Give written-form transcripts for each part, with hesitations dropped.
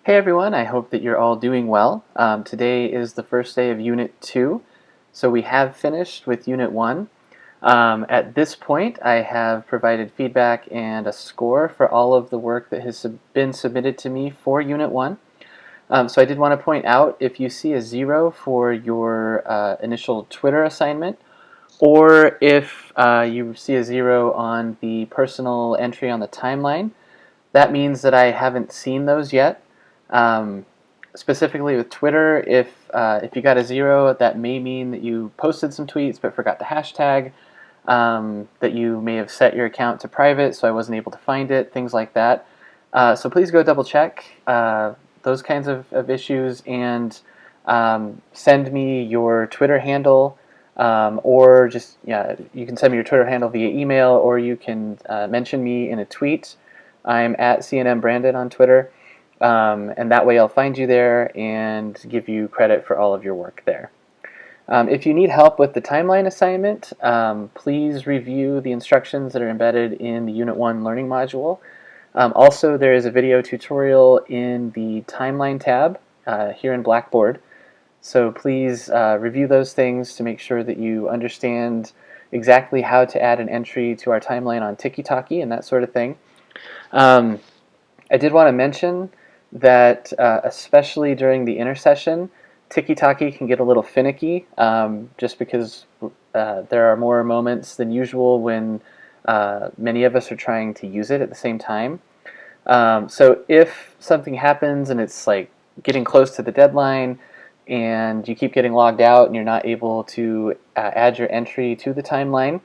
Hey everyone, I hope that you're all doing well. Today is the first day of Unit 2, so we have finished with Unit 1. At this point, I have provided feedback and a score for all of the work that has been submitted to me for Unit 1. So I did want to point out, if you see a 0 for your initial Twitter assignment, or if you see a 0 on the personal entry on the timeline, that means that I haven't seen those yet. Um, Specifically with Twitter, if you got a 0, that may mean that you posted some tweets but forgot the hashtag, that you may have set your account to private, so I wasn't able to find it, things like that. So please go double check those kinds of issues and send me your Twitter handle, or just, you can send me your Twitter handle via email, or you can mention me in a tweet. I'm at CNN Brandon on Twitter. And that way I'll find you there and give you credit for all of your work there. If you need help with the timeline assignment, please review the instructions that are embedded in the Unit 1 Learning module. Also, there is a video tutorial in the Timeline tab here in Blackboard. So please review those things to make sure that you understand exactly how to add an entry to our timeline on Tiki-Taki and that sort of thing. I did want to mention that especially during the intersession, Tiki-Taki can get a little finicky, just because there are more moments than usual when many of us are trying to use it at the same time. So if something happens and it's like getting close to the deadline and you keep getting logged out and you're not able to add your entry to the timeline,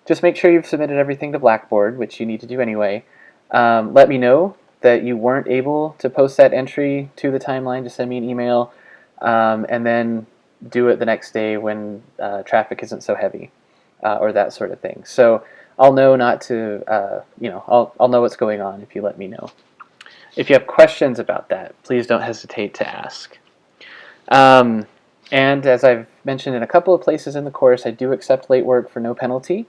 just make sure you've submitted everything to Blackboard, which you need to do anyway. Let me know that you weren't able to post that entry to the timeline. Just send me an email, and then do it the next day when traffic isn't so heavy, or that sort of thing. So I'll know not to, I'll know what's going on if you let me know. If you have questions about that, please don't hesitate to ask. And as I've mentioned in a couple of places in the course, I do accept late work for no penalty.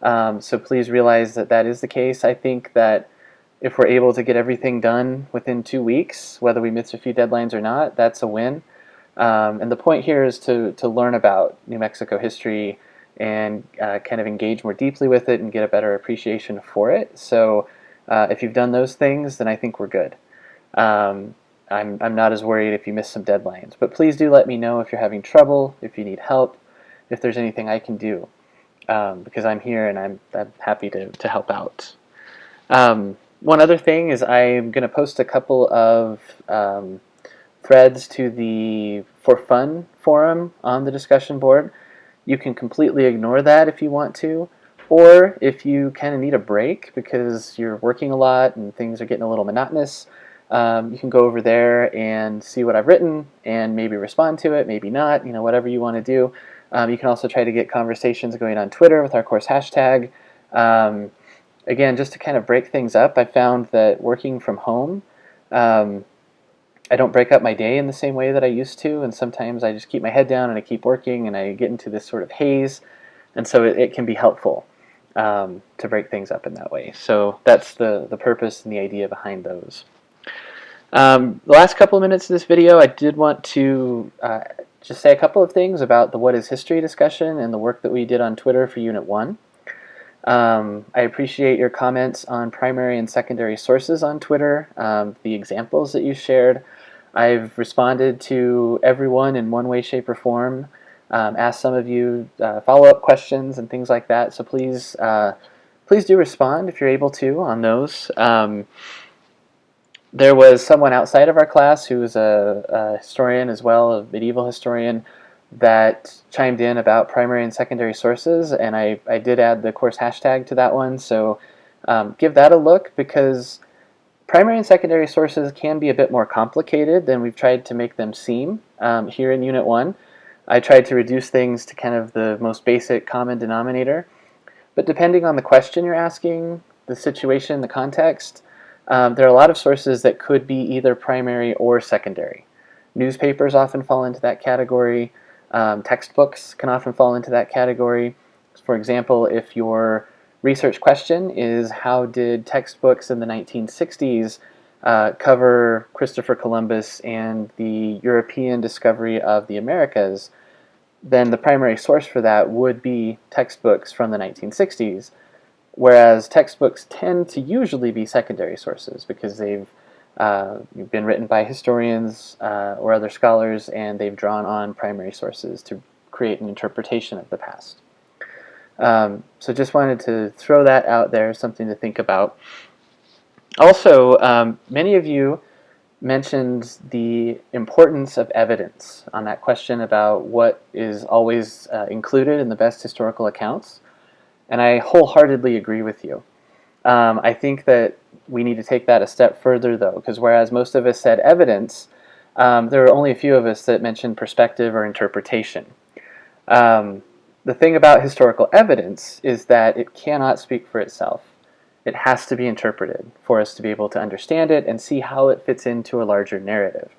So please realize that that is the case. I think that if we're able to get everything done within 2 weeks, whether we miss a few deadlines or not, that's a win. And the point here is to learn about New Mexico history and kind of engage more deeply with it and get a better appreciation for it. So if you've done those things, then I think we're good. I'm not as worried if you miss some deadlines. But please do let me know if you're having trouble, if you need help, if there's anything I can do, because I'm here and I'm happy to help out. One other thing is I'm going to post a couple of threads to the For Fun forum on the discussion board. You can completely ignore that if you want to, or if you kind of need a break because you're working a lot and things are getting a little monotonous, you can go over there and see what I've written and maybe respond to it, maybe not, whatever you want to do. You can also try to get conversations going on Twitter with our course hashtag. Again, just to kind of break things up, I found that working from home, I don't break up my day in the same way that I used to, and sometimes I just keep my head down and I keep working and I get into this sort of haze, and so it can be helpful to break things up in that way. So that's the purpose and the idea behind those. The last couple of minutes of this video, I did want to just say a couple of things about the What is History discussion and the work that we did on Twitter for Unit 1. I appreciate your comments on primary and secondary sources on Twitter, the examples that you shared. I've responded to everyone in one way, shape, or form, asked some of you follow-up questions and things like that, so please do respond if you're able to on those. There was someone outside of our class who was a historian as well, a medieval historian, that chimed in about primary and secondary sources, and I did add the course hashtag to that one, so give that a look, because primary and secondary sources can be a bit more complicated than we've tried to make them seem here in Unit 1. I tried to reduce things to kind of the most basic common denominator, but depending on the question you're asking, the situation, the context, there are a lot of sources that could be either primary or secondary. Newspapers often fall into that category. Textbooks can often fall into that category. For example, if your research question is how did textbooks in the 1960s cover Christopher Columbus and the European discovery of the Americas, then the primary source for that would be textbooks from the 1960s, whereas textbooks tend to usually be secondary sources because they've been written by historians or other scholars, and they've drawn on primary sources to create an interpretation of the past. So just wanted to throw that out there, something to think about. Also, many of you mentioned the importance of evidence on that question about what is always included in the best historical accounts, and I wholeheartedly agree with you. I think that we need to take that a step further, though, because whereas most of us said evidence, there are only a few of us that mentioned perspective or interpretation. The thing about historical evidence is that it cannot speak for itself. It has to be interpreted for us to be able to understand it and see how it fits into a larger narrative.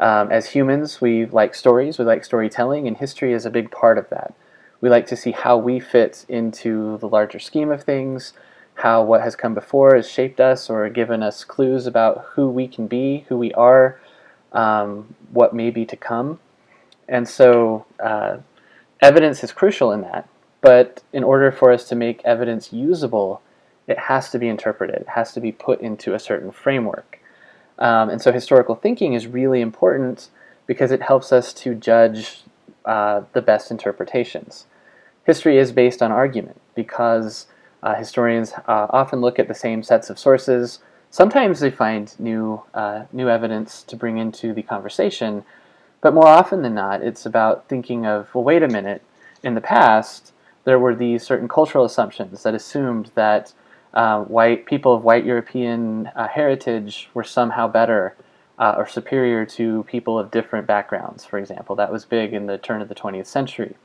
As humans, we like stories, we like storytelling, and history is a big part of that. We like to see how we fit into the larger scheme of things, how what has come before has shaped us or given us clues about who we can be, who we are, what may be to come. And so evidence is crucial in that. But in order for us to make evidence usable, it has to be interpreted. It has to be put into a certain framework. And so historical thinking is really important because it helps us to judge the best interpretations. History is based on argument because historians often look at the same sets of sources. Sometimes they find new evidence to bring into the conversation, but more often than not, it's about thinking of, well, wait a minute, in the past, there were these certain cultural assumptions that assumed that white people of white European heritage were somehow better or superior to people of different backgrounds, for example. That was big in the turn of the 20th century.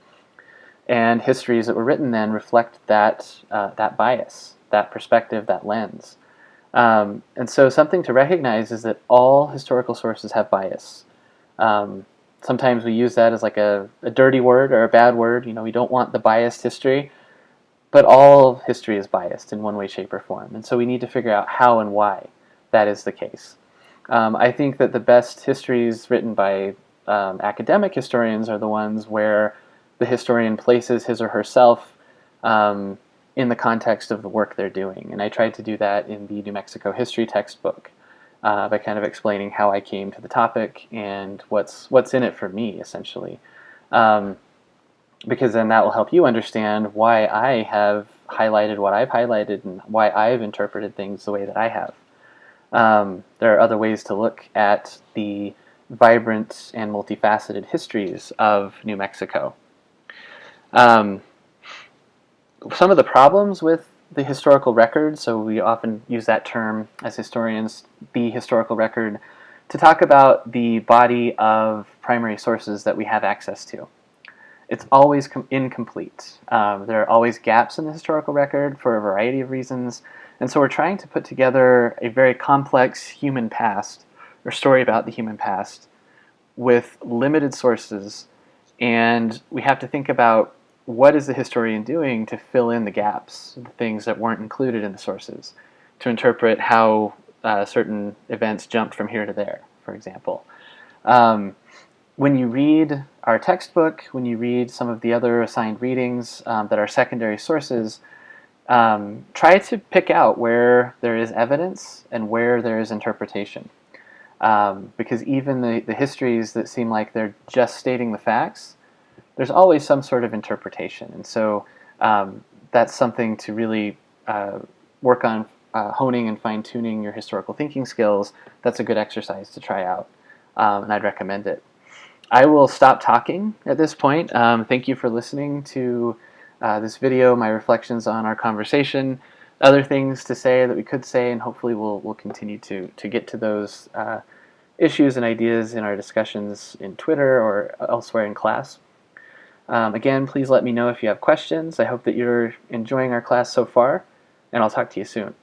And histories that were written then reflect that bias, that perspective, that lens. And so something to recognize is that all historical sources have bias. Sometimes we use that as like a dirty word or a bad word. We don't want the biased history. But all history is biased in one way, shape, or form. And so we need to figure out how and why that is the case. I think that the best histories written by academic historians are the ones where the historian places his or herself in the context of the work they're doing. And I tried to do that in the New Mexico history textbook by kind of explaining how I came to the topic and what's in it for me, essentially. Because then that will help you understand why I have highlighted what I've highlighted and why I've interpreted things the way that I have. There are other ways to look at the vibrant and multifaceted histories of New Mexico. Some of the problems with the historical record, so we often use that term as historians, the historical record, to talk about the body of primary sources that we have access to. It's always incomplete. There are always gaps in the historical record for a variety of reasons, and so we're trying to put together a very complex human past, or story about the human past, with limited sources, and we have to think about what is the historian doing to fill in the gaps, the things that weren't included in the sources, to interpret how certain events jumped from here to there, for example. When you read our textbook, when you read some of the other assigned readings that are secondary sources, try to pick out where there is evidence and where there is interpretation. Because even the histories that seem like they're just stating the facts, there's always some sort of interpretation. And so that's something to really work on honing and fine-tuning your historical thinking skills. That's a good exercise to try out, and I'd recommend it. I will stop talking at this point. Thank you for listening to this video, my reflections on our conversation, other things to say that we could say, and hopefully we'll continue to get to those issues and ideas in our discussions in Twitter or elsewhere in class. Again, please let me know if you have questions. I hope that you're enjoying our class so far, and I'll talk to you soon.